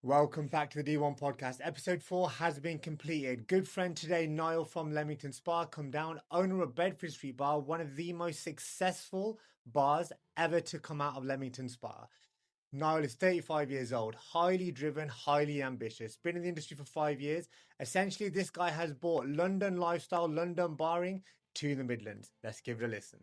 Welcome back to the D1 podcast. Episode 4 has been completed. Good friend today, Niall from Leamington Spa, come down, owner of Bedford Street Bar, one of the most successful bars ever to come out of Leamington Spa. Niall is 35 years old, highly driven, highly ambitious, been in the industry for 5 years. Essentially, this guy has brought London lifestyle, London barring to the Midlands. Let's give it a listen.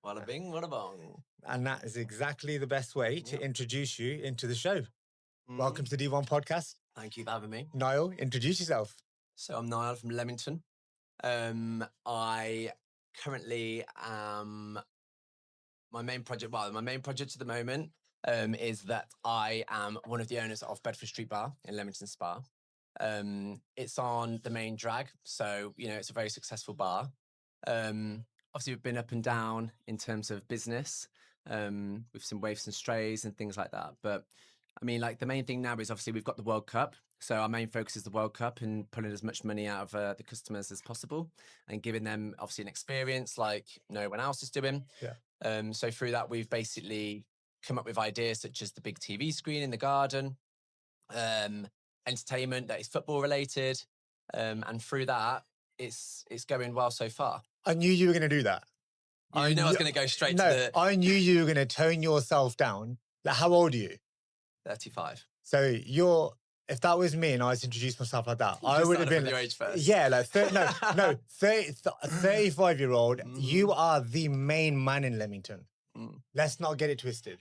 Wada bing, wada bong. And that is exactly the best way to introduce you into the show. Welcome to the D1 podcast. Thank you for having me. Niall, introduce yourself. So I'm Niall from Leamington. I currently am my main project at the moment is that I am one of the owners of Bedford Street Bar in Leamington Spa. It's on the main drag, so it's a very successful bar. Obviously, we've been up and down in terms of business, with some waves and strays and things like that. But I mean, like the main thing now is obviously we've got the World Cup. So our main focus is the World Cup and pulling as much money out of the customers as possible and giving them obviously an experience like no one else is doing. Yeah. So through that, we've basically come up with ideas such as the big TV screen in the garden, entertainment that is football related. And through that, it's going well so far. I knew you were going to do that. I was going to go straight to the... I knew you were going to tone yourself down. Like, how old are you? 35. So if that was me and I was introduced myself like that, I would have been... your age first. Yeah, like 35-year-old, you are the main man in Leamington. Let's not get it twisted.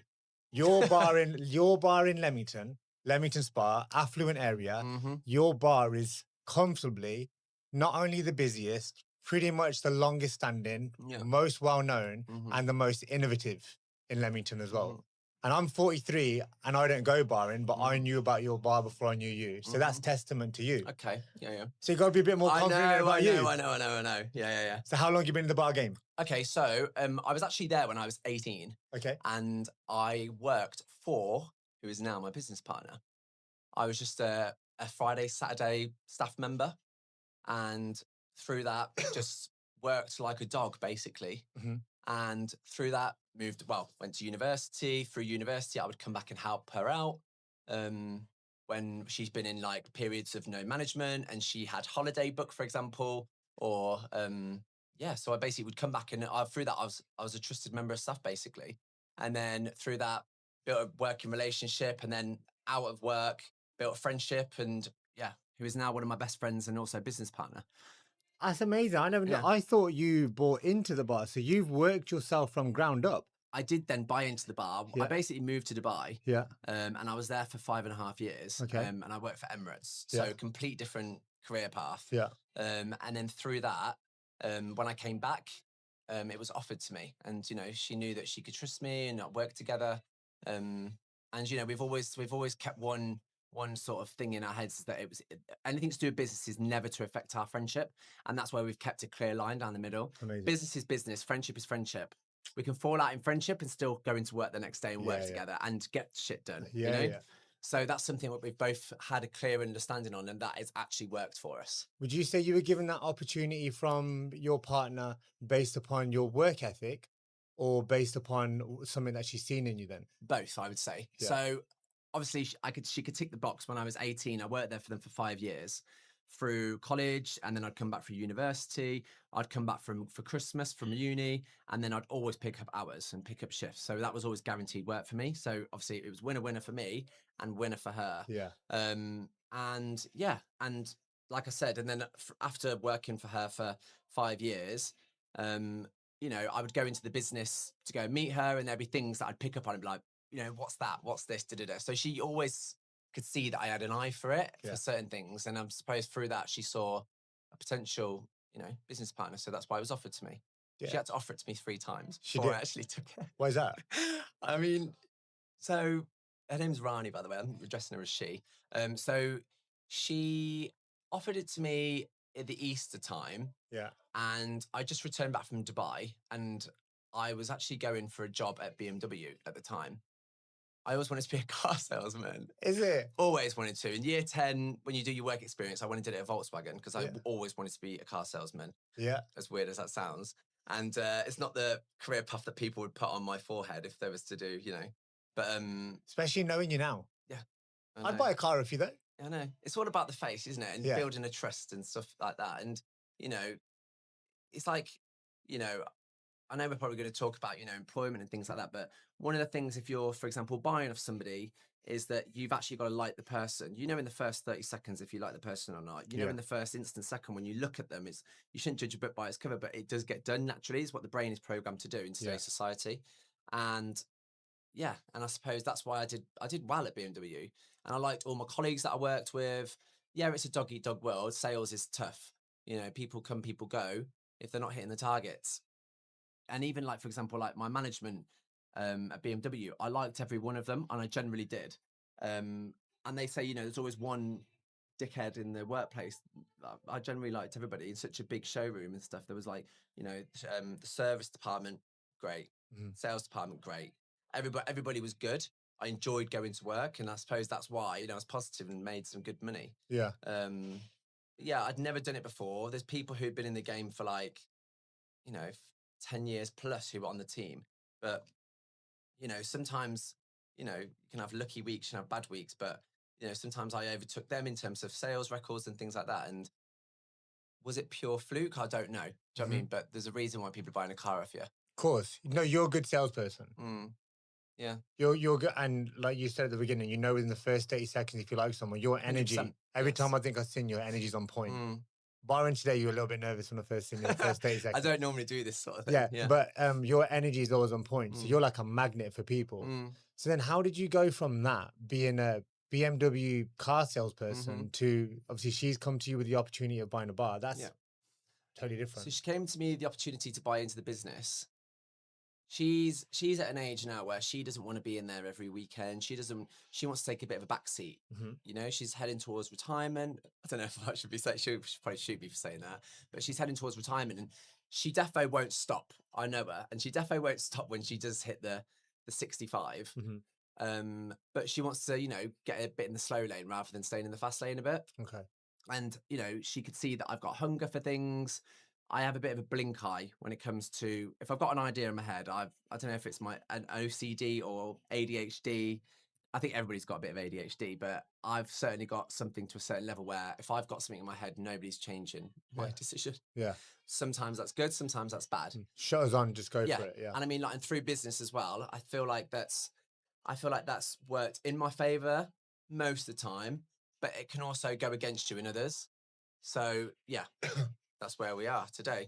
Your bar in Leamington, Leamington Spa, affluent area, your bar is comfortably not only the busiest, pretty much the longest standing, most well-known, and the most innovative in Leamington as well. And I'm 43 and I don't go barring, but I knew about your bar before I knew you. So that's testament to you. Okay, yeah. So you got to be a bit more confident about you. I know. Yeah. So how long have you been in the bar game? Okay, so I was actually there when I was 18. Okay. And I worked for who is now my business partner. I was just a Friday, Saturday staff member. And through that, just worked like a dog, basically. And through that, went to university. Through university, I would come back and help her out when she's been in like periods of no management and she had holiday book, for example, or so I basically would come back and through that, I was a trusted member of staff, basically. And then through that, built a working relationship, and then out of work, built a friendship, and who is now one of my best friends and also business partner. That's amazing. I never knew. I thought you bought into the bar, so you've worked yourself from ground up. I did then buy into the bar. I basically moved to Dubai. And I was there for 5.5 years. Okay. And I worked for Emirates. So complete different career path. And then through that, when I came back, it was offered to me. And, she knew that she could trust me and work together. And, we've always kept one sort of thing in our heads, that it was anything to do with business is never to affect our friendship. And that's why we've kept a clear line down the middle. Amazing. Business is business, friendship is friendship. We can fall out in friendship and still go into work the next day and work together and get shit done. So that's something that we've both had a clear understanding on, and that has actually worked for us. Would you say you were given that opportunity from your partner based upon your work ethic, or based upon something that she's seen in you then? Both, I would say. So obviously she could tick the box. When I was 18, I worked there for them for 5 years through college, and then I'd come back for university. I'd come back for Christmas from uni, and then I'd always pick up hours and pick up shifts. So that was always guaranteed work for me. So obviously it was winner for me and winner for her. And like I said, and then after working for her for 5 years, I would go into the business to go meet her, and there'd be things that I'd pick up on and be like, what's that? What's this? Da-da-da. So she always could see that I had an eye for it, for certain things. And I suppose through that, she saw a potential, business partner. So that's why it was offered to me. She had to offer it to me 3 times before I actually took it. Why is that? I mean, so her name's Rani, by the way. I'm addressing her as she. So she offered it to me at the Easter time. And I just returned back from Dubai, and I was actually going for a job at BMW at the time. I always wanted to be a car salesman. Is it? Always wanted to. In year 10, when you do your work experience, I went and did it at Volkswagen because I always wanted to be a car salesman. Yeah. As weird as that sounds. And it's not the career path that people would put on my forehead if there was to do, But especially knowing you now. Yeah. I'd buy a car if you though. I know. It's all about the face, isn't it? And building a trust and stuff like that. And, it's like, I know we're probably going to talk about, employment and things like that. But one of the things, if you're, for example, buying off somebody, is that you've actually got to like the person. In the first 30 seconds if you like the person or not. In the first instant second when you look at them, you shouldn't judge a book by its cover, but it does get done naturally. Is what the brain is programmed to do in today's society. And and I suppose that's why I did well at BMW, and I liked all my colleagues that I worked with. Yeah, it's a dog eat dog world. Sales is tough. People come, people go if they're not hitting the targets. And even like, for example, like my management at BMW, I liked every one of them, and I generally did. And they say, there's always one dickhead in the workplace. I generally liked everybody. In such a big showroom and stuff, there was like, the service department, great. Sales department, great. Everybody was good. I enjoyed going to work, and I suppose that's why, I was positive and made some good money. Yeah. I'd never done it before. There's people who'd been in the game for like, 10 years plus who were on the team. But, sometimes, you can have lucky weeks, you can have bad weeks, but, sometimes I overtook them in terms of sales records and things like that. And was it pure fluke? I don't know. Do you know what I mean? But there's a reason why people are buying a car off you. Of course. No, you're a good salesperson. Yeah. You're good. And like you said at the beginning, within the first 30 seconds, if you like someone, your energy, every time I think I've seen your energy's on point. Barring today, you were a little bit nervous when I first seen you the first 30 seconds. I don't normally do this sort of thing. Yeah. But your energy is always on point. So you're like a magnet for people. So then how did you go from that, being a BMW car salesperson, to obviously she's come to you with the opportunity of buying a bar? That's totally different. So she came to me the opportunity to buy into the business. She's at an age now where she doesn't want to be in there every weekend. She wants to take a bit of a back seat. She's heading towards retirement. I don't know if I should be saying, she probably should be for saying that, but she's heading towards retirement, and she defo won't stop. I know her, and she defo won't stop when she does hit the 65. But she wants to, get a bit in the slow lane rather than staying in the fast lane a bit. Okay. And, she could see that I've got hunger for things. I have a bit of a blink eye when it comes to, if I've got an idea in my head, I don't know if it's an OCD or ADHD. I think everybody's got a bit of ADHD, but I've certainly got something to a certain level where if I've got something in my head, nobody's changing my decision. Yeah. Sometimes that's good, sometimes that's bad. Shutters on, just go for it. Yeah. And I mean, like, and through business as well, I feel like that's worked in my favor most of the time, but it can also go against you in others. So yeah. That's where we are today.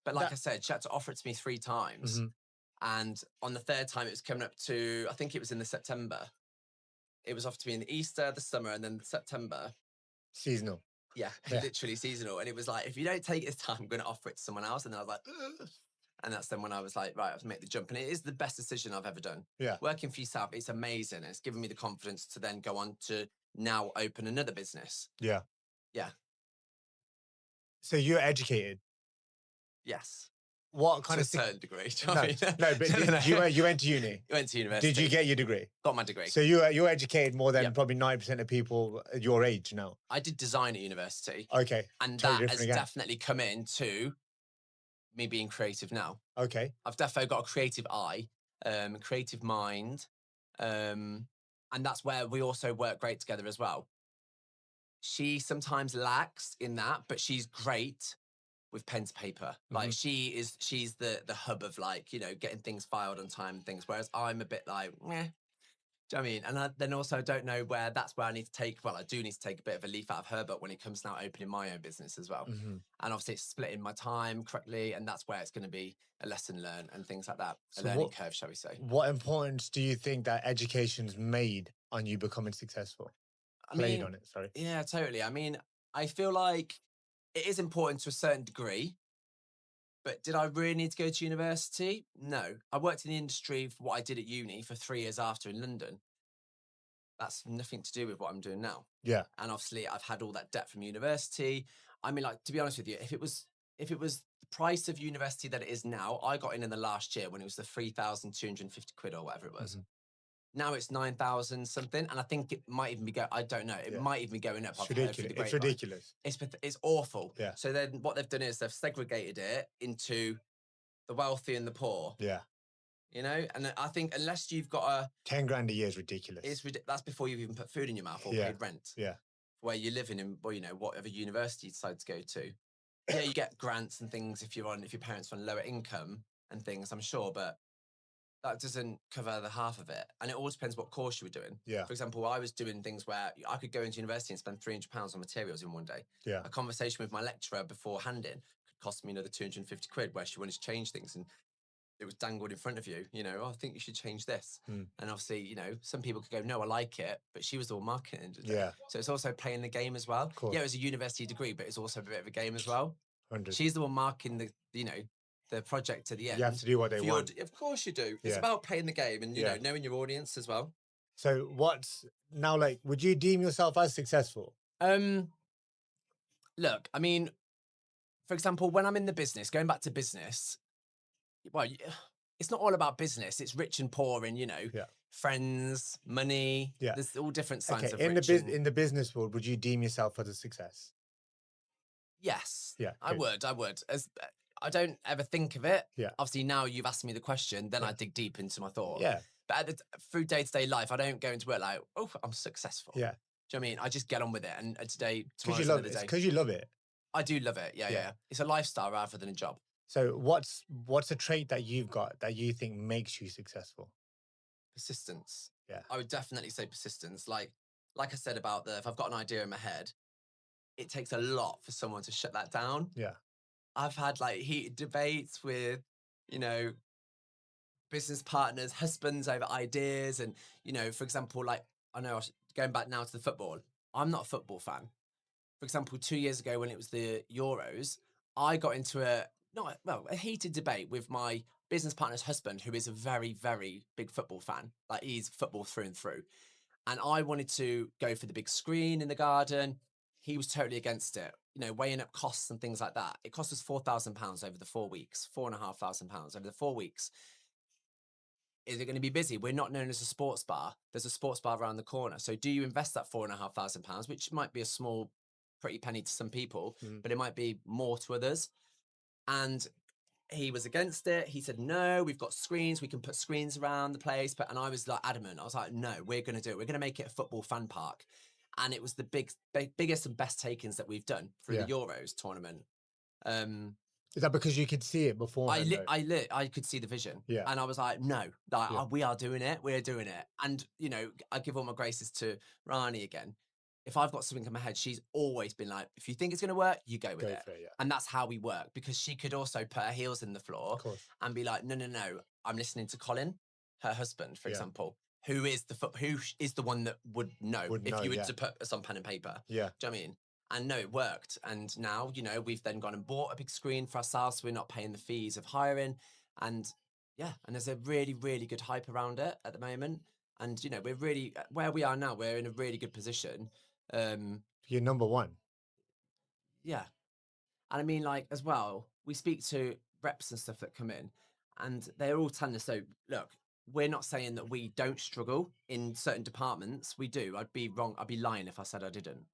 But like I said, she had to offer it to me 3 times. And on the 3rd time, it was coming up to, I think it was in the September. It was offered to me in the Easter, the summer, and then September. Seasonal. Yeah, literally seasonal. And it was like, if you don't take it this time, I'm going to offer it to someone else. And then I was like, ugh. And that's then when I was like, right, I have to make the jump. And it is the best decision I've ever done. Yeah. Working for yourself, it's amazing. It's given me the confidence to then go on to now open another business. Yeah. Yeah. So you're educated? Yes. What kind to a certain degree? No, but you went to uni? Went to university. Did you get your degree? Got my degree. So you're educated more than probably 90% of people your age now? I did design at university. Okay. And that has definitely come into me being creative now. Okay. I've definitely got a creative eye, creative mind. And that's where we also work great together as well. She sometimes lacks in that, but she's great with pen to paper. Like she's the hub of like, getting things filed on time and things. Whereas I'm a bit like, meh. Do you know what I mean? And I then also don't know that's where I need to take, I do need to take a bit of a leaf out of her, but when it comes to now opening my own business as well. And obviously it's splitting my time correctly. And that's where it's going to be a lesson learned and things like that. So a learning curve, shall we say. What importance do you think that education's made on you becoming successful? Played on it, sorry. Yeah, totally. I mean, I feel like it is important to a certain degree, but did I really need to go to university? No. I worked in the industry for what I did at uni for 3 years after in London. That's nothing to do with what I'm doing now. Yeah. And obviously I've had all that debt from university. I mean, like, to be honest with you, if it was the price of university that it is now, I got in the last year when it was the 3,250 quid or whatever it was. Now it's 9,000 something, and I think it might even be I don't know. It might even be going up. It's ridiculous. It's ridiculous. It's awful. Yeah. So then what they've done is they've segregated it into the wealthy and the poor. Yeah. You know, and I think unless you've got 10 grand a year is ridiculous. That's before you've even put food in your mouth or paid rent. Yeah. Where you're living in, well, you know, whatever university you decide to go to. Yeah, you get grants and things if your parents are on lower income and things, I'm sure, but that doesn't cover the half of it. And it all depends what course you were doing. Yeah. For example, I was doing things where I could go into university and spend £300 on materials in one day. Yeah. A conversation with my lecturer before handing could cost me another 250 quid, where she wanted to change things and it was dangled in front of you, you know, I think you should change this. And obviously, you know, some people could go, no, I like it, but she was all marketing. Yeah. So it's also playing the game as well. Yeah, it was a university degree, but it's also a bit of a game as well. 100. She's the one marking the, you know, the project to the end. You have to do what they want. Of course you do. It's about playing the game and, you know, knowing your audience as well. So what's now, like, would you deem yourself as successful? Look, I mean, for example, when I'm in the business, going back to business, well, it's not all about business. It's rich and poor and, you know, friends, money. Yeah. There's all different signs of in rich in the business world, would you deem yourself as a success? Yes. Yeah. I would. As I don't ever think of it. Yeah. Obviously, now you've asked me the question, then I dig deep into my thought. Yeah. But through day-to-day life, I don't go into work like, oh, I'm successful. Yeah. Do you know what I mean? I just get on with it. And today, Because you love it. Because you love it. I do love it. Yeah. It's a lifestyle rather than a job. So what's a trait that you've got that you think makes you successful? Persistence. Yeah. I would definitely say persistence. Like I said about if I've got an idea in my head, it takes a lot for someone to shut that down. Yeah. I've had like heated debates with, you know, business partners, husbands over ideas. And, you know, for example, like I know going back now to the football, I'm not a football fan. For example, 2 years ago when it was the Euros, I got into a heated debate with my business partner's husband, who is a very, very big football fan. Like he's football through and through. And I wanted to go for the big screen in the garden. He was totally against it, you know, weighing up costs and things like that. It cost us £4,000 over the 4 weeks, £4,500 over the 4 weeks. Is it going to be busy? We're not known as a sports bar. There's a sports bar around the corner. So do you invest that £4,500, which might be a small, pretty penny to some people, but it might be more to others? And he was against it. He said, no, we've got screens. We can put screens around the place. And I was like adamant. I was like, no, we're going to do it. We're going to make it a football fan park. And it was the biggest and best takings that we've done through the Euros tournament. Is that because you could see it before? I could see the vision. Yeah. And I was like, no, we are doing it. We're doing it. And, you know, I give all my graces to Rani again. If I've got something in my head, she's always been like, if you think it's going to work, you go with it. And that's how we work, because she could also put her heels in the floor and be like, no, I'm listening to Colin, her husband, for example, who is the one that would know if you were to put us on pen and paper. Yeah. Do you know what I mean? And no, it worked. And now, you know, we've then gone and bought a big screen for ourselves, so we're not paying the fees of hiring. And and there's a really, really good hype around it at the moment. And, you know, we're really, where we are now, we're in a really good position. You're number one. Yeah. And I mean, like, as well, we speak to reps and stuff that come in, and they're all telling us, so look, we're not saying that we don't struggle in certain departments. We do. I'd be wrong. I'd be lying if I said I didn't.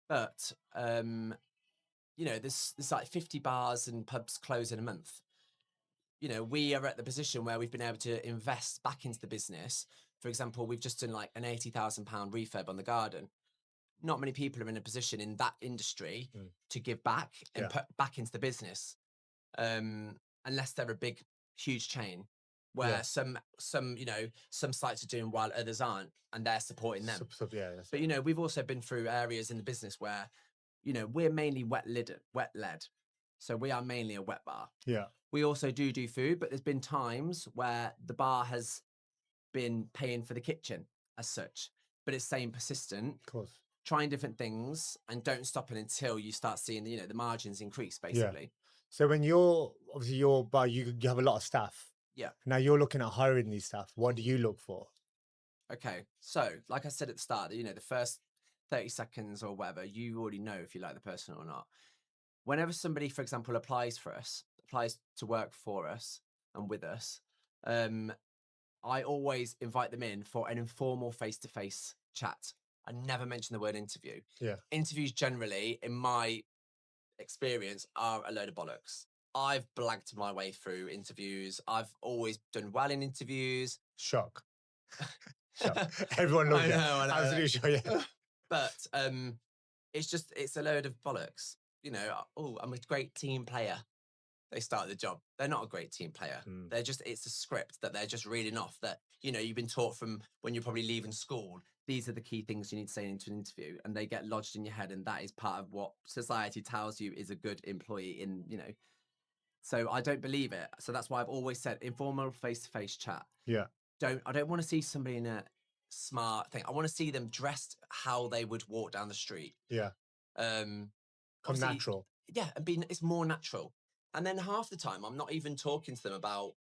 But, you know, there's like 50 bars and pubs close in a month. You know, we are at the position where we've been able to invest back into the business. For example, we've just done like an £80,000 refurb on the garden. Not many people are in a position in that industry to give back and put back into the business, unless they're a big, huge chain where some you know, some sites are doing while others aren't, and they're supporting them. But, you know, we've also been through areas in the business where, you know, we're mainly wet led. So we are mainly a wet bar. Yeah. We also do food, but there's been times where the bar has been paying for the kitchen as such, but it's staying persistent. Of course. Trying different things and don't stop it until you start seeing, you know, the margins increase, basically. Yeah. So when you're obviously your bar, you have a lot of staff. Yeah. Now you're looking at hiring these staff. What do you look for? Okay. So like I said at the start, you know, the first 30 seconds or whatever, you already know if you like the person or not. Whenever somebody, for example, applies to work for us and with us, I always invite them in for an informal face-to-face chat. I never mention the word interview. Yeah. Interviews generally, in my experience, are a load of bollocks. I've blagged my way through interviews. I've always done well in interviews. Shock. Shock. Everyone loved I it. know. Absolutely sure, yeah. But it's a load of bollocks. You know, oh, I'm a great team player. They start the job. They're not a great team player. They're just, it's a script that they're just reading off that, you know, you've been taught from when you're probably leaving school. These are the key things you need to say into an interview, and they get lodged in your head. And that is part of what society tells you is a good employee in, you know. So I don't believe it. So that's why I've always said informal face-to-face chat. Yeah. I don't want to see somebody in a smart thing. I want to see them dressed how they would walk down the street. Yeah. Come natural. Yeah, and it's more natural. And then half the time, I'm not even talking to them about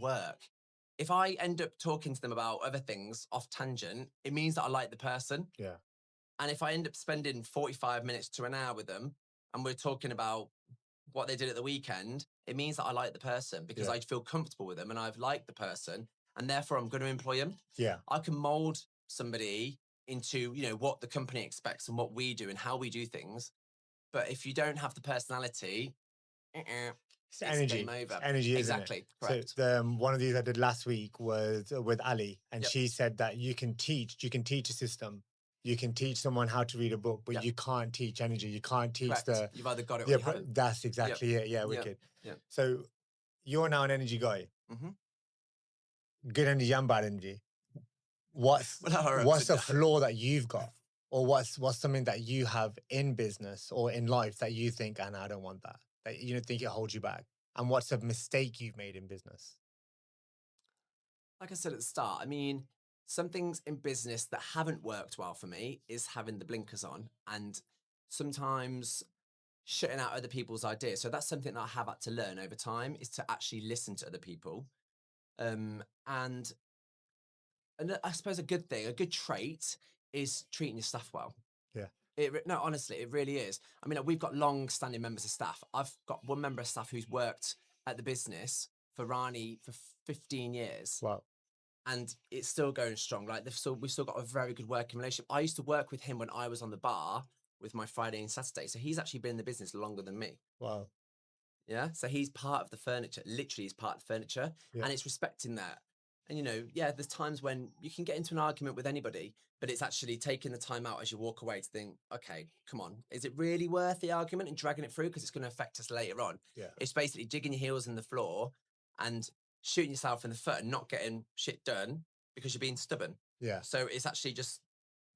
work. If I end up talking to them about other things off tangent, it means that I like the person. Yeah. And if I end up spending 45 minutes to an hour with them and we're talking about what they did at the weekend, it means that I like the person because I feel comfortable with them and I've liked the person, and therefore I'm going to employ them. Yeah. I can mold somebody into, you know, what the company expects and what we do and how we do things. But if you don't have the personality, it's energy. Game over. It's energy, isn't exactly. it? Correct. So one of these I did last week was with Ali, and she said that you can teach a system. You can teach someone how to read a book, but you can't teach energy. You can't teach Correct. You've either got it or you haven't. That's exactly it. Yeah, wicked. Yeah. So you're now an energy guy. Mm-hmm. Good energy and bad energy. What's a flaw that you've got? Or what's something that you have in business or in life that you think, and I don't want that you don't think it holds you back? And what's a mistake you've made in business? Like I said at the start, I mean, some things in business that haven't worked well for me is having the blinkers on and sometimes shutting out other people's ideas. So that's something that I have had to learn over time, is to actually listen to other people. And I suppose a good trait is treating your staff well. Yeah. No, honestly, it really is. I mean, we've got long-standing members of staff. I've got one member of staff who's worked at the business for Rani for 15 years. Wow. And it's still going strong. Like we've still got a very good working relationship. I used to work with him when I was on the bar with my Friday and Saturday. So he's actually been in the business longer than me. Wow. Yeah. So he's part of the furniture. Literally, he's part of the furniture. Yeah. And it's respecting that. And, you know, there's times when you can get into an argument with anybody, but it's actually taking the time out as you walk away to think, okay, come on, is it really worth the argument and dragging it through? Because it's going to affect us later on. Yeah. It's basically digging your heels in the floor and shooting yourself in the foot and not getting shit done because you're being stubborn. Yeah. So it's actually just,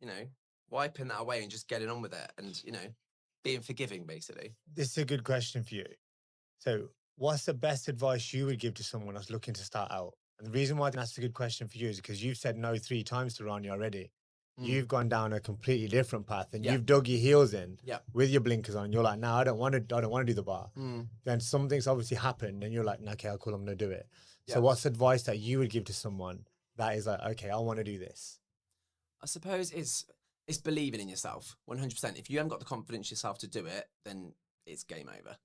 you know, wiping that away and just getting on with it and, you know, being forgiving, basically. This is a good question for you. So what's the best advice you would give to someone that's looking to start out? And the reason why that's a good question for you is because you've said no 3 times to Rani already. You've gone down a completely different path and you've dug your heels in with your blinkers on. You're like, no, I don't want to do the bar. Then something's obviously happened and you're like, okay, cool, I'm going to do it. So what's advice that you would give to someone that is like, okay, I want to do this? I suppose it's believing in yourself 100%. If you haven't got the confidence yourself to do it, then it's game over.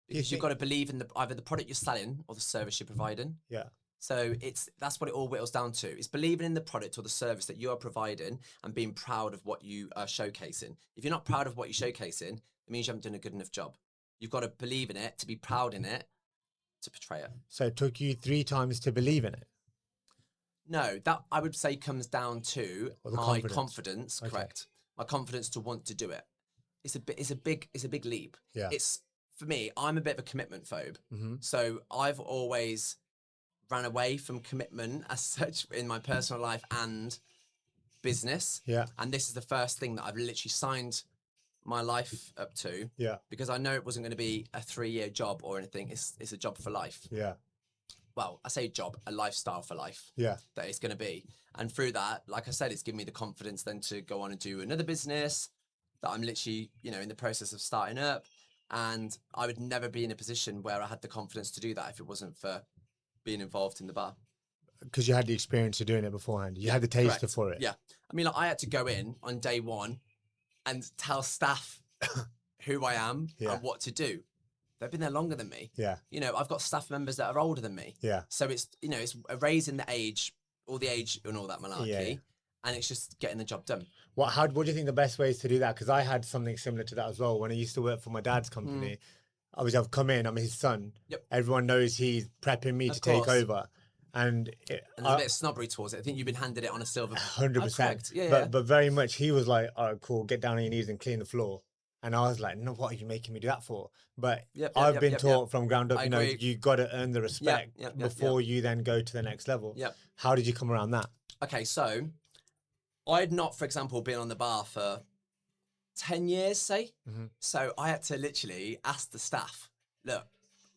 Because you've got to believe in either the product you're selling or the service you're providing. Yeah. So that's what it all whittles down to. It's believing in the product or the service that you are providing and being proud of what you are showcasing. If you're not proud of what you're showcasing, it means you haven't done a good enough job. You've got to believe in it, to be proud in it, to portray it. So it took you 3 times to believe in it? No, that I would say comes down to my confidence. Okay. Correct. My confidence to want to do it. It's a big leap. Yeah. It's, for me, I'm a bit of a commitment phobe. So I've always ran away from commitment as such in my personal life and business. Yeah. And this is the first thing that I've literally signed my life up to. Yeah. Because I know it wasn't going to be a 3-year job or anything. It's a job for life. Yeah. Well, I say job, a lifestyle for life. Yeah. That it's going to be. And through that, like I said, it's given me the confidence then to go on and do another business that I'm literally, you know, in the process of starting up. And I would never be in a position where I had the confidence to do that if it wasn't for being involved in the bar. Because you had the experience of doing it beforehand. You had the taster for it. Yeah. I mean, like, I had to go in on day one and tell staff who I am and what to do. they've been there longer than me. Yeah. You know, I've got staff members that are older than me. Yeah. So it's, you know, it's raising the age, all the age and all that malarkey. Yeah. And it's just getting the job done. What do you think the best way is to do that? Because I had something similar to that as well. When I used to work for my dad's company, obviously I've come in, I'm his son. Yep. Everyone knows he's prepping me to take over. And there's a bit of snobbery towards it. I think you've been handed it on a silver. 100%. Yeah. But very much he was like, all right, cool, get down on your knees and clean the floor. And I was like, no, what are you making me do that for? But I've been taught from ground up, you know, you got to earn the respect before you then go to the next level. Yep. How did you come around that? Okay, so I'd not, for example, been on the bar for 10 years, say. So I had to literally ask the staff, look,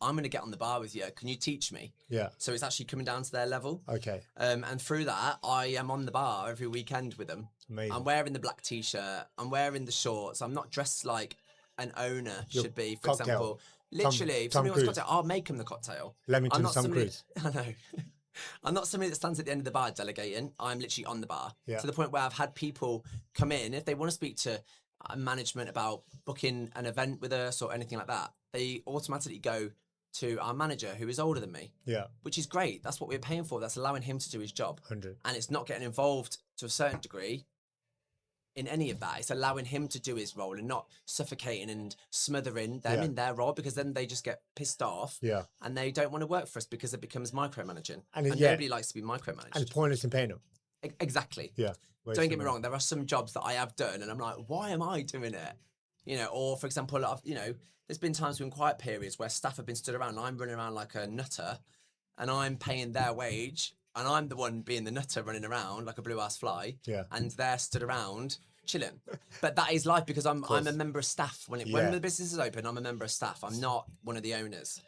I'm going to get on the bar with you. Can you teach me? Yeah. So it's actually coming down to their level. Okay. And through that, I am on the bar every weekend with them. Amazing. I'm wearing the black t-shirt. I'm wearing the shorts. I'm not dressed like an owner should be, for example. Literally, if somebody wants cocktail, I'll make them the cocktail. Leamington Tom Cruise. I know. I'm not somebody that stands at the end of the bar delegating. I'm literally on the bar. Yeah. To the point where I've had people come in, if they want to speak to management about booking an event with us or anything like that, they automatically go to our manager who is older than me. Yeah. Which is great. That's what we're paying for. That's allowing him to do his job. 100. And it's not getting involved to a certain degree in any of that. It's allowing him to do his role and not suffocating and smothering them in their role, because then they just get pissed off. Yeah. And they don't want to work for us because it becomes micromanaging. And nobody likes to be micromanaged. And it's pointless in paying them. Exactly. Yeah. Don't get me wrong. There are some jobs that I have done and I'm like, why am I doing it? You know, or for example, you know, there's been times in quiet periods where staff have been stood around and I'm running around like a nutter and I'm paying their wage and I'm the one being the nutter running around like a blue-ass fly. Yeah. And they're stood around chilling. But that is life because I'm a member of staff. When the business is open, I'm a member of staff. I'm not one of the owners.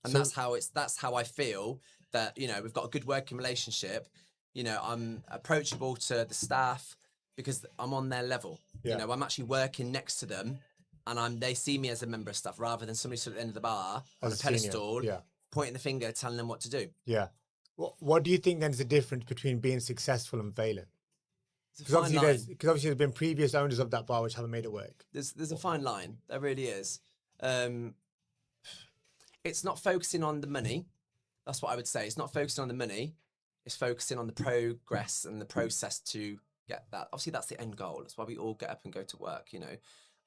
And that's how I feel that, you know, we've got a good working relationship. You know, I'm approachable to the staff because I'm on their level. Yeah. You know, I'm actually working next to them and they see me as a member of staff rather than somebody stood at the end of the bar on a pedestal, pointing the finger, telling them what to do. Yeah. What do you think then is the difference between being successful and failing? Because obviously there's been previous owners of that bar which haven't made it work. There's a fine line. There really is. It's not focusing on the money. That's what I would say. It's not focusing on the money. It's focusing on the progress and the process to get that. Obviously, that's the end goal. That's why we all get up and go to work, you know.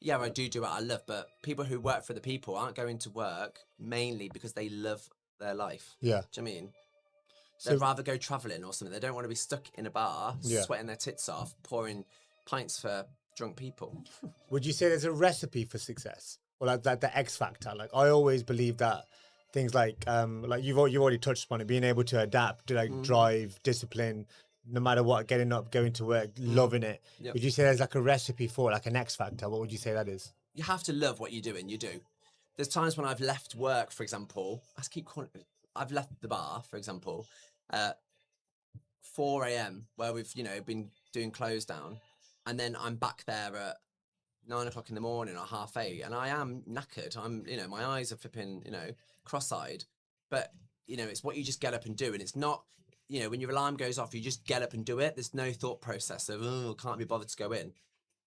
Yeah, I do what I love, but people who work for the people aren't going to work mainly because they love their life. Yeah. Do you know what I mean? They'd rather go travelling or something. They don't want to be stuck in a bar, sweating their tits off, pouring pints for drunk people. Would you say there's a recipe for success? Or like that, the X factor? Like, I always believe that things like you've already touched upon it, being able to adapt, to like drive, discipline, no matter what, getting up, going to work, loving it. Yep. Would you say there's like a recipe for like an X factor? What would you say that is? You have to love what you're doing. You do. There's times when I've left work, for example. I've left the bar, for example, at 4 a.m. where we've, you know, been doing close down, and then I'm back there at 9 o'clock in the morning or 8:30, and I am knackered. I'm, you know, my eyes are flipping, you know, cross-eyed. But, you know, it's what you just get up and do, and it's not, you know, when your alarm goes off, you just get up and do it. There's no thought process of, oh, can't be bothered to go in.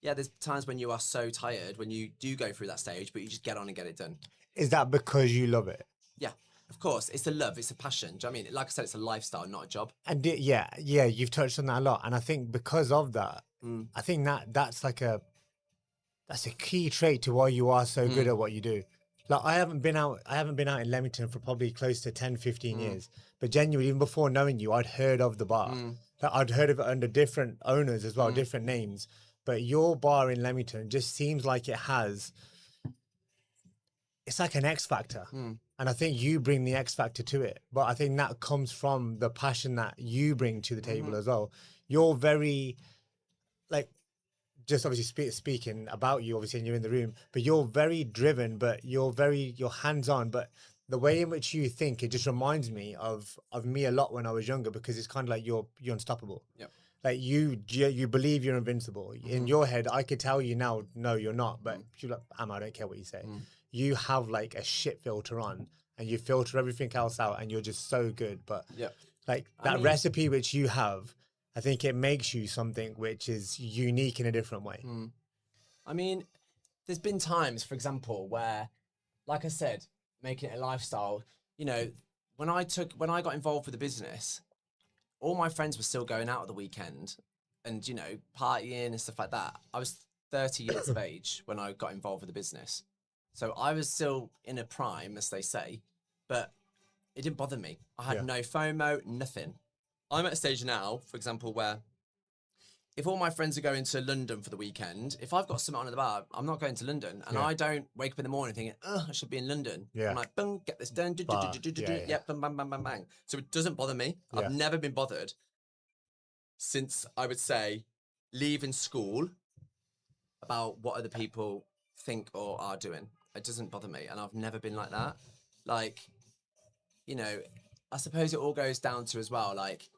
Yeah, there's times when you are so tired when you do go through that stage, but you just get on and get it done. Is that because you love it? Yeah, of course. It's a love, it's a passion. Do you know what I mean? Like I said, it's a lifestyle, not a job. And yeah, you've touched on that a lot. And I think because of that, I think that's a key trait to why you are so good at what you do. Like I haven't been out in Leamington for probably close to 10, 15 years. But genuinely, even before knowing you, I'd heard of the bar. Like, I'd heard of it under different owners as well, different names. But your bar in Leamington just seems like it's like an X factor. And I think you bring the X factor to it. But I think that comes from the passion that you bring to the table as well. You're very, like, just obviously speaking about you, obviously, and you're in the room, but you're very driven, but you're hands-on. But the way in which you think, it just reminds me of me a lot when I was younger, because it's kind of like you're unstoppable. Yep. Like you believe you're invincible. In your head, I could tell you now, no, you're not. But you're like, I don't care what you say. You have like a shit filter on, and you filter everything else out, and you're just so good. But like that recipe which you have, I think it makes you something which is unique in a different way. I mean, there's been times, for example, where like I said, making it a lifestyle. You know, when I got involved with the business, all my friends were still going out at the weekend and, you know, partying and stuff like that. I was 30 years of age when I got involved with the business. So I was still in a prime, as they say, but it didn't bother me. I had no FOMO, nothing. I'm at a stage now, for example, where if all my friends are going to London for the weekend, if I've got something on at the bar, I'm not going to London. And I don't wake up in the morning thinking, I should be in London. I'm like, boom, get this done. Yep, bang, bang, bang, bang, bang. So it doesn't bother me. I've never been bothered since, I would say, leaving school about what other people think or are doing. It doesn't bother me. And I've never been like that. Like, you know, I suppose it all goes down to as well, like,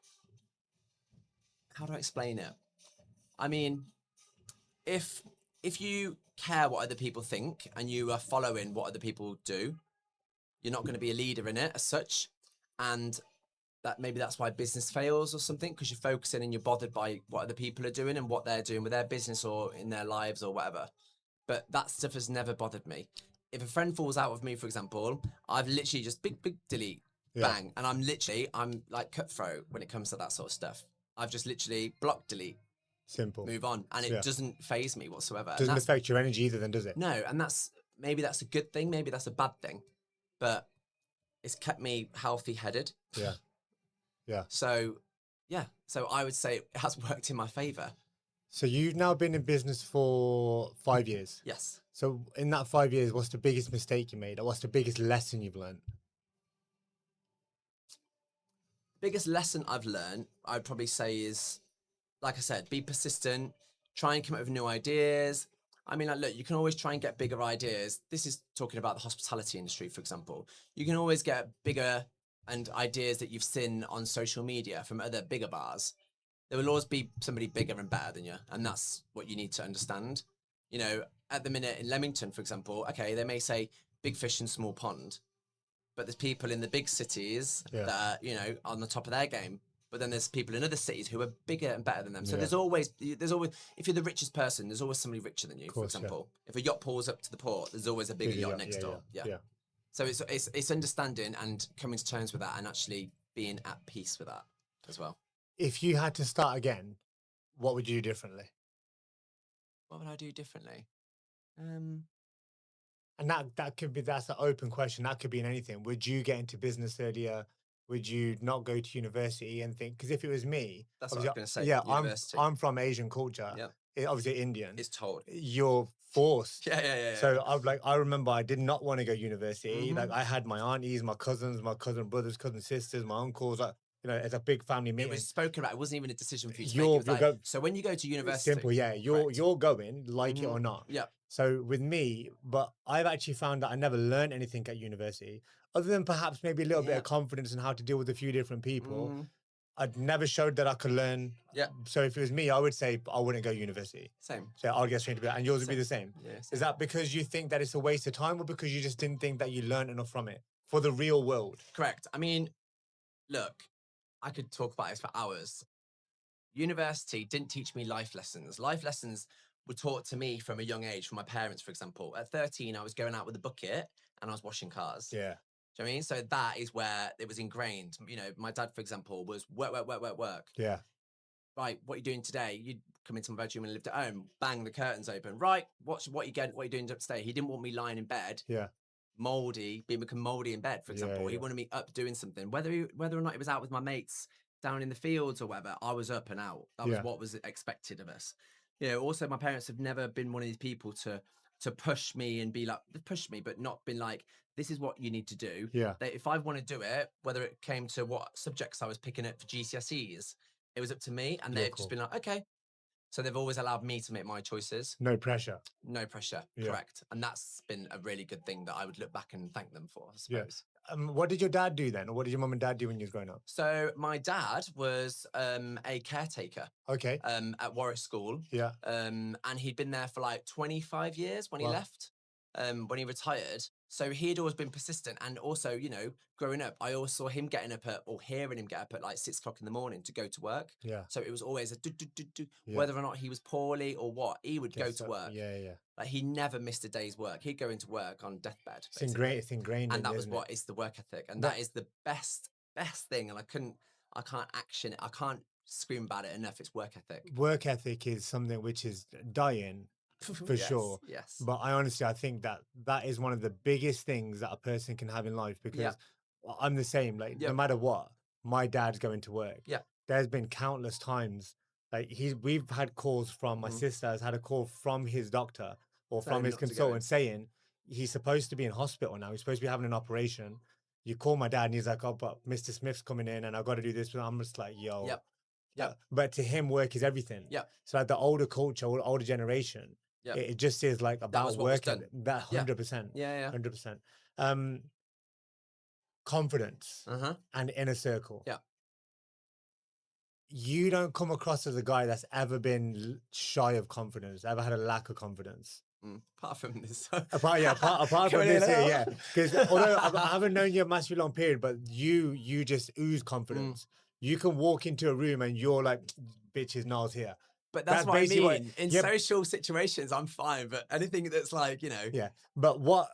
how do I explain it? I mean, if you care what other people think and you are following what other people do, you're not going to be a leader in it as such. And that maybe that's why business fails or something, because you're focusing and you're bothered by what other people are doing and what they're doing with their business or in their lives or whatever. But that stuff has never bothered me. If a friend falls out with me, for example, I've literally just big delete, bang. And I'm like cutthroat when it comes to that sort of stuff. I've just literally block, delete, Simple. move on. And it doesn't faze me whatsoever. Doesn't affect your energy either then, does it? No, and maybe that's a good thing, maybe that's a bad thing. But it's kept me healthy-headed. Yeah. Yeah. So I would say it has worked in my favor. So you've now been in business for 5 years. Yes. So in that 5 years, what's the biggest mistake you made? Or what's the biggest lesson you've learned? Biggest lesson I've learned, I'd probably say is, like I said, be persistent, try and come up with new ideas. I mean, like, look, you can always try and get bigger ideas. This is talking about the hospitality industry, for example. You can always get bigger and ideas that you've seen on social media from other bigger bars. There will always be somebody bigger and better than you. And that's what you need to understand. You know, at the minute in Leamington, for example, okay, they may say big fish in small pond, but there's people in the big cities that are, you know, on the top of their game. But then there's people in other cities who are bigger and better than them. So there's always, if you're the richest person, there's always somebody richer than you, for example. If a yacht pulls up to the port, there's always a bigger yacht next door. Yeah. So it's understanding and coming to terms with that and actually being at peace with that as well. If you had to start again, what would you do differently? What would I do differently? And that's an open question. That could be in anything. Would you get into business earlier? Would you not go to university and think? Because if it was me, that's what I was going to say. Yeah, I'm from Asian culture. Yeah, obviously Indian. It's told. You're forced. Yeah. So I remember I did not want to go to university. Like I had my aunties, my cousins, my cousin brothers, cousin sisters, my uncles. Like, you know, it's a big family meeting. It was spoken about. It wasn't even a decision for you to make. It was like, so when you go to university, simple. Yeah, you're going, like it or not. Yeah. So with me, but I've actually found that I never learned anything at university, other than perhaps maybe a little bit of confidence in how to deal with a few different people. I'd never showed that I could learn. Yeah. So if it was me, I would say I wouldn't go to university. Same. So I'll get straight to it, and yours would be the same. Yeah, same. Is that because you think that it's a waste of time, or because you just didn't think that you learned enough from it for the real world? Correct. I mean, look, I could talk about this for hours. University didn't teach me life lessons. Life lessons were taught to me from a young age, from my parents, for example. At 13, I was going out with a bucket and I was washing cars. Yeah. Do you know what I mean? So that is where it was ingrained. You know, my dad, for example, was work. Yeah. Right, what are you doing today? You'd come into my bedroom and lived at home. Bang, the curtains open. Right, what are you doing today? He didn't want me lying in bed. Yeah. Become moldy in bed, for example. He wanted me up doing something. Whether or not it was out with my mates down in the fields or whatever, I was up and out. That was what was expected of us. You know, also my parents have never been one of these people to push me and be like, push me, but not been like, this is what you need to do. Yeah. If I want to do it, whether it came to what subjects I was picking up for GCSEs, it was up to me. And they've just been like, okay. So they've always allowed me to make my choices. No pressure. No pressure. Yeah. Correct. And that's been a really good thing that I would look back and thank them for, I suppose. Yeah. What did your dad do then? Or what did your mum and dad do when you was growing up? So my dad was a caretaker. Okay. At Warwick School. Yeah. And he'd been there for like 25 years when he left. when he retired. So he'd always been persistent. And also, you know, growing up, I always saw him getting up at, or hearing him get up at like 6 o'clock in the morning to go to work. Yeah. So it was always a do, do, do, do. Yeah. Whether or not he was poorly or what, he would go to work. Yeah. Like he never missed a day's work. He'd go into work on deathbed. It's ingrained. And that was isn't what is the work ethic. And that is the best thing. And I can't action it. I can't scream about it enough. It's work ethic. Work ethic is something which is dying for sure. Yes. But I think that is one of the biggest things that a person can have in life, because I'm the same. Like no matter what, my dad's going to work. Yeah. There's been countless times like we've had calls from my sister has had a call from his doctor or from his consultant saying he's supposed to be in hospital now. He's supposed to be having an operation. You call my dad and he's like, oh, but Mr. Smith's coming in and I've got to do this. But I'm just like, yo. Yeah. But to him, work is everything. Yeah. So like the older culture, older generation, it just is like about work. That 100%. Yeah. 100%. Confidence and inner circle. Yeah. You don't come across as a guy that's ever been shy of confidence, ever had a lack of confidence. Apart from this. Apart from this here, yeah. Because although I haven't known you a massively long period, but you just ooze confidence. You can walk into a room and you're like, bitches, Niall's here. But that's what I mean. In social situations, I'm fine. But anything that's like, you know. Yeah. But what,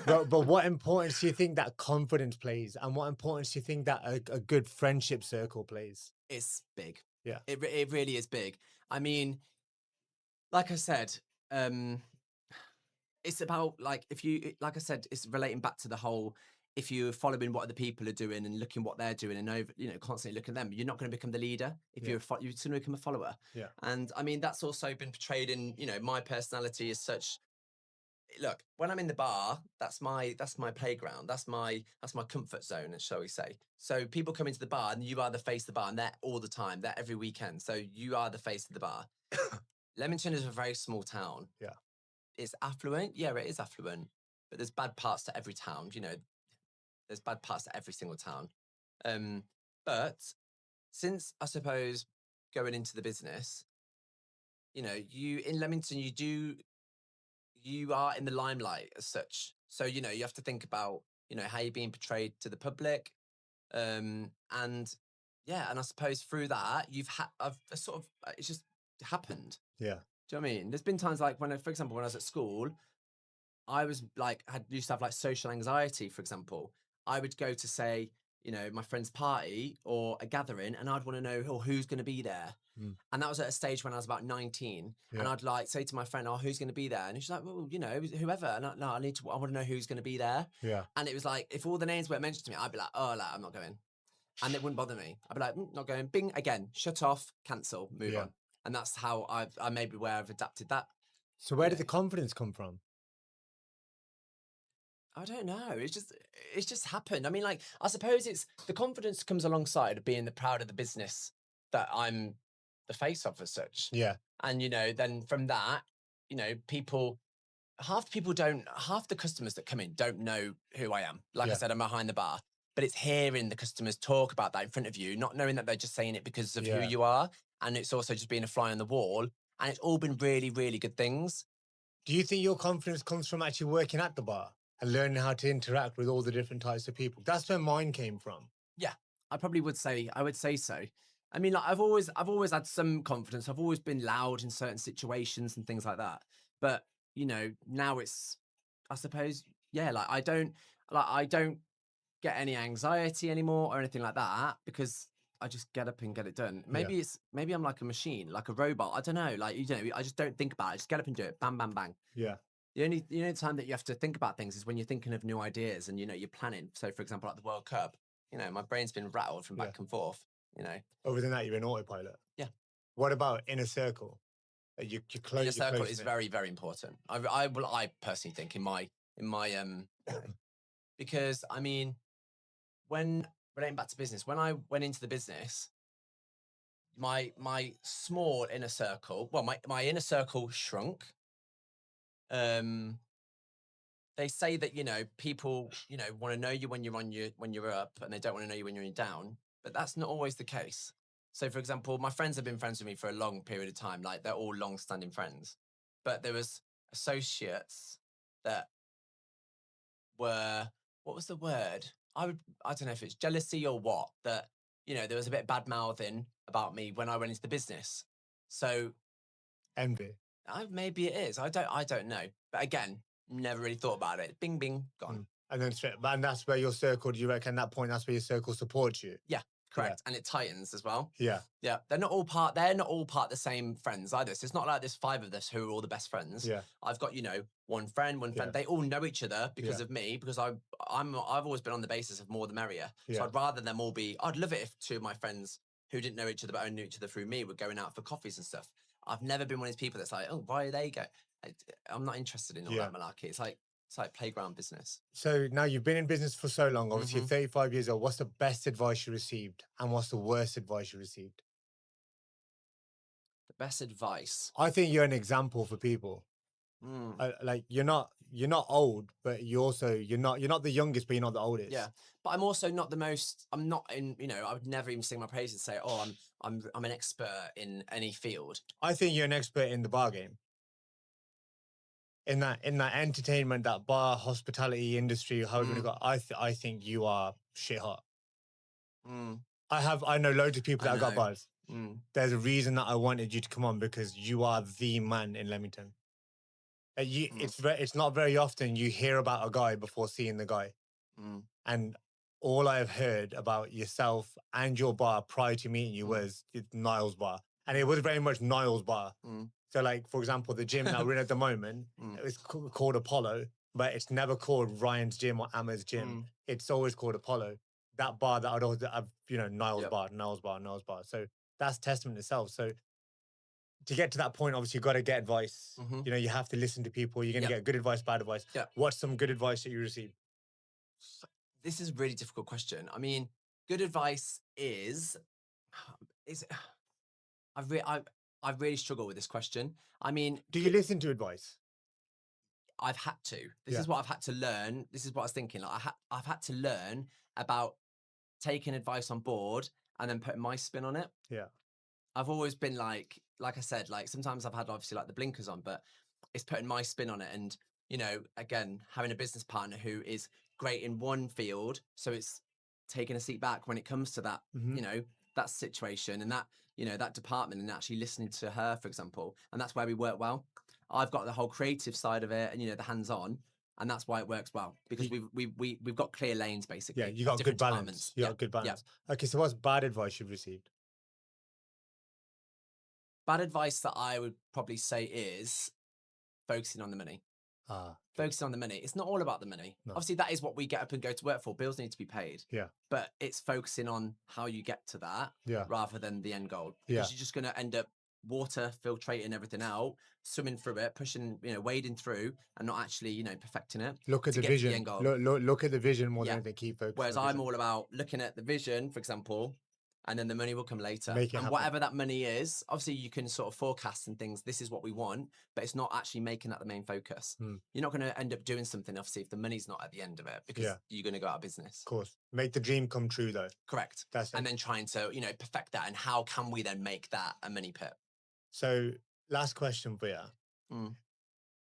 but what importance do you think that confidence plays? And what importance do you think that a good friendship circle plays? It's big. Yeah. It really is big. I mean, like I said, it's about like, like I said, it's relating back to the whole, if you're following what other people are doing and looking what they're doing and constantly looking at them, you're not going to become the leader. If you're going to become a follower. Yeah. And I mean, that's also been portrayed in, my personality as such. Look, when I'm in the bar, that's my playground. That's my comfort zone, shall we say. So people come into the bar and you are the face of the bar and they're all the time. They're every weekend. So you are the face of the bar. Leamington is a very small town. Yeah. It's affluent. Yeah, it is affluent. But there's bad parts to every town, There's bad parts to every single town. But since, I suppose, going into the business, you in Leamington, you are in the limelight as such. So, you have to think about, how you're being portrayed to the public. And I suppose through that, it's just happened. Yeah. Do you know what I mean? There's been times like for example, when I was at used to have like social anxiety, for example. I would go to say, my friend's party or a gathering and I'd want to know who's going to be there. And that was at a stage when I was about 19 and I'd like say to my friend, who's going to be there? And she's like, well, whoever. And I want to know who's going to be there. Yeah. And it was like, if all the names weren't mentioned to me, I'd be like, I'm not going. And it wouldn't bother me. I'd be like, not going. Bing, again, shut off, cancel, move on. And that's how I maybe where I've adapted that. So where did the confidence come from? I don't know. It's just happened. I mean, like, I suppose it's the confidence comes alongside of being the proud of the business that I'm the face of as such. Yeah. And, then from that, half the customers that come in don't know who I am. Like I said, I'm behind the bar, but it's hearing the customers talk about that in front of you, not knowing that they're just saying it because of who you are. And it's also just being a fly on the wall. And it's all been really, really good things. Do you think your confidence comes from actually working at the bar and learning how to interact with all the different types of people? That's where mine came from. Yeah, I would say so. I mean, like I've always had some confidence. I've always been loud in certain situations and things like that. But, now it's, I suppose, like I don't get any anxiety anymore or anything like that because I just get up and get it done. Maybe I'm like a machine, like a robot. I don't know. Like, I just don't think about it. I just get up and do it. Bam, bam, bang. Yeah. The only time that you have to think about things is when you're thinking of new ideas and, you're planning. So, for example, like the World Cup, my brain's been rattled from back and forth, Other than that, you're in autopilot. Yeah. What about inner circle? You close. Inner circle is very, very important. I personally think in my because I mean, when relating back to business, when I went into the business, my small inner circle, my inner circle shrunk. They say that, people, want to know you when you're up and they don't want to know you when you're down, but that's not always the case. So for example, my friends have been friends with me for a long period of time. Like they're all long-standing friends, but there was associates that were, what was the word? I don't know if it's jealousy or what, that, there was a bit of bad mouthing about me when I went into the business. So Envy. maybe it is. I don't know. But again, never really thought about it. Bing, bing, gone. And then and that's where your circle, do you reckon at that point, that's where your circle supports you? Yeah, correct. And it tightens as well. Yeah. Yeah. They're not all part the same friends either. So it's not like there's 5 of us who are all the best friends. Yeah. I've got, one friend. Yeah. They all know each other because of me, because I've always been on the basis of more the merrier. Yeah. So I'd rather them all I'd love it if 2 of my friends who didn't know each other but only knew each other through me were going out for coffees and stuff. I've never been one of these people that's like, oh, why are they go? I'm not interested in all that malarkey. It's like playground business. So now you've been in business for so long, obviously you're 35 years old. What's the best advice you received and what's the worst advice you received? The best advice. I think you're an example for people. Like you're not old, but you're not the youngest, but you're not the oldest. Yeah, but I'm also not the most. I'm not in. I would never even sing my praises and say, "Oh, I'm an expert in any field." I think you're an expert in the bar game. In that entertainment, that bar hospitality industry, however you got, I think you are shit hot. I know loads of people that have got bars. There's a reason that I wanted you to come on, because you are the man in Leamington. It's not very often you hear about a guy before seeing the guy. And all I've heard about yourself and your bar prior to meeting you was Niall's bar. And it was very much Niall's bar. So like, for example, the gym that we're in at the moment, it's called Apollo, but it's never called Ryan's gym or Emma's gym. It's always called Apollo. That bar that I'd always have, Niall's bar. So that's testament itself. So to get to that point, obviously, you've got to get advice. You have to listen to people. You're going to get good advice, bad advice. What's some good advice that you received? This is a really difficult question. I mean, good advice is I really struggle with this question. I mean, do you listen to advice? I've had to. This is what I've had to learn. This is what I was thinking. Like I've had to learn about taking advice on board and then putting my spin on it. Yeah. I've always been like I said, like sometimes I've had obviously like the blinkers on, but it's putting my spin on it. And, again, having a business partner who is great in one field. So it's taking a seat back when it comes to that, that situation and that, that department, and actually listening to her, for example. And that's where we work well. I've got the whole creative side of it and, the hands-on. And that's why it works well, because we've got clear lanes, basically. Yeah, you got good balance. You got good balance. Yeah. Okay, so what's bad advice you've received? Bad advice that I would probably say is focusing on the money. Focusing on the money. It's not all about the money. No. Obviously, that is what we get up and go to work for. Bills need to be paid. Yeah. But it's focusing on how you get to that rather than the end goal. Because you're just going to end up water filtrating everything out, swimming through it, pushing, wading through, and not actually, perfecting it. Look at the vision. The end goal. Look at the vision more than anything. Keep focusing. Whereas I'm all about looking at the vision, for example, and then the money will come later. And whatever that money is, obviously you can sort of forecast and things, this is what we want, but it's not actually making that the main focus. You're not going to end up doing something, obviously, if the money's not at the end of it, because you're going to go out of business. Of course. Make the dream come true, though. Correct. And then trying to, perfect that. And how can we then make that a money pit? So, last question for you.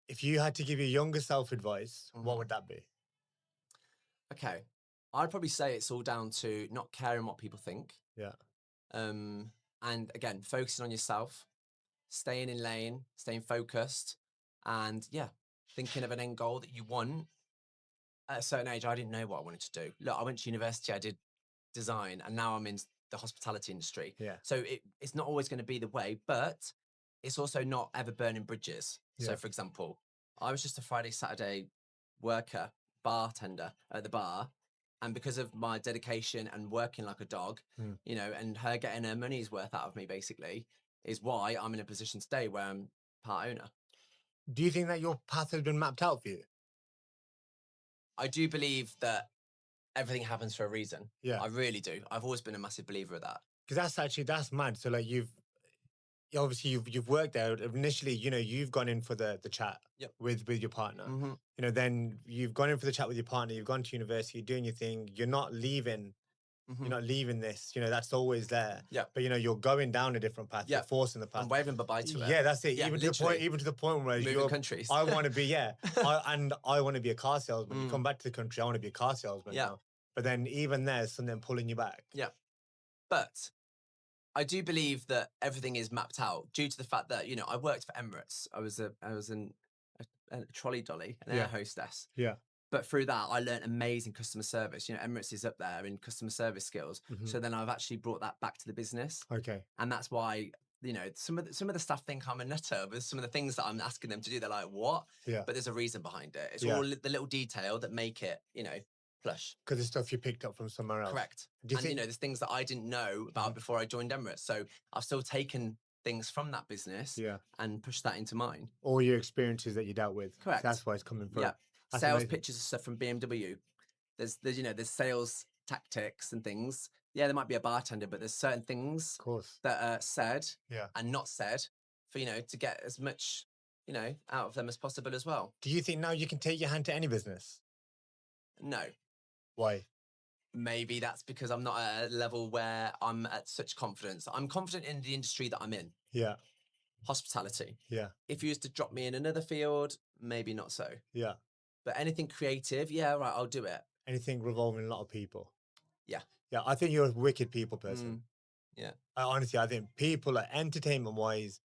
If you had to give your younger self advice, what would that be? Okay. I'd probably say it's all down to not caring what people think. Yeah. And again, focusing on yourself, staying in lane, staying focused, and thinking of an end goal that you want. At a certain age, I didn't know what I wanted to do. Look, I went to university, I did design, and now I'm in the hospitality industry. Yeah. So it's not always going to be the way, but it's also not ever burning bridges. Yeah. So, for example, I was just a Friday, Saturday worker, bartender at the bar. And because of my dedication and working like a dog, and her getting her money's worth out of me, basically, is why I'm in a position today where I'm part owner. Do you think that your path has been mapped out for you? I do believe that everything happens for a reason. Yeah. I really do. I've always been a massive believer of that. Because that's mad. So like you've worked there initially, you've gone in for the chat with your partner. Then you've gone in for the chat with your partner, you've gone to university, you're doing your thing, you're not leaving You're not leaving this. You know, that's always there. Yeah. But you know, you're going down a different path. You're forcing the path. I'm waving bye-bye to it. Yeah, that's it. Yeah, even to the point where moving countries. I want to be, I want to be a car salesman. You come back to the country, I want to be a car salesman now. But then even there's something pulling you back. Yeah. But I do believe that everything is mapped out due to the fact that, you know, I worked for Emirates. I was a trolley dolly, an air hostess. Yeah. But through that, I learned amazing customer service. You know, Emirates is up there in customer service skills. So then I've actually brought that back to the business. Okay. And that's why, you know, some of the staff think I'm a nutter, but some of the things that I'm asking them to do, they're like, what? Yeah. But there's a reason behind it. It's all the little detail that make it, you know, plush. Because it's stuff you picked up from somewhere else. Correct. You know, there's things that I didn't know about before I joined Emirates. So I've still taken things from that business and pushed that into mine. All your experiences that you dealt with. Correct. That's why it's coming from. Yeah. Sales pitches and stuff from BMW. There's you know, there's sales tactics and things. Yeah, there might be a bartender, but there's certain things that are said and not said for, you know, to get as much, you know, out of them as possible as well. Do you think now you can take your hand to any business? No. Why? Maybe that's because I'm not at a level where I'm at such confidence. I'm confident in the industry that I'm in. Yeah. Hospitality. Yeah. If you used to drop me in another field, maybe not so. Yeah. But anything creative, yeah, right, I'll do it. Anything revolving a lot of people. Yeah. Yeah, I think you're a wicked people person. Yeah. Honestly, I think people, like, entertainment-wise,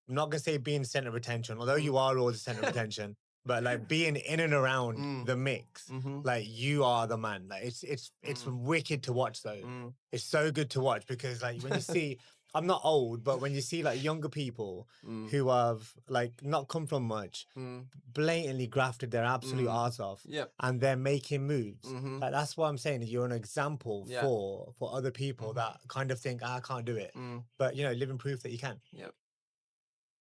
I'm not going to say being center of attention, although you are always the center of attention, but like being in and around the mix, like you are the man. Like it's wicked to watch though. It's so good to watch because like when you see, I'm not old, but when you see like younger people who have like not come from much, blatantly grafted their absolute arse off, and they're making moves. Like that's what I'm saying. You're an example for other people that kind of think, I can't do it, but you know, living proof that you can. Yep.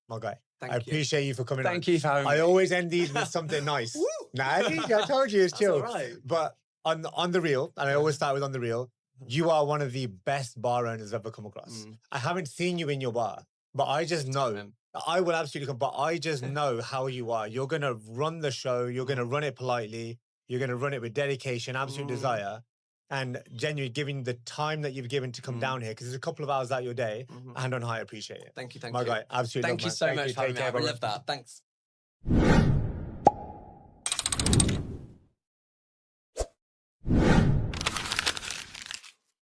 My guy. Thank I appreciate you for coming on. Thank you for having me. I always end these with something nice. Nah, I told you it's chill. That's all right. But on the real, and I always start with on the real, you are one of the best bar owners I've ever come across. I haven't seen you in your bar, but I just know. I will absolutely come, but I just know how you are. You're going to run the show. You're going to run it politely. You're going to run it with dedication, absolute desire. And genuinely giving the time that you've given to come down here, because there's a couple of hours out of your day, hand on high, I appreciate it. Thank you. My guy, absolutely. Thank you so much for having me. I love that. Thanks.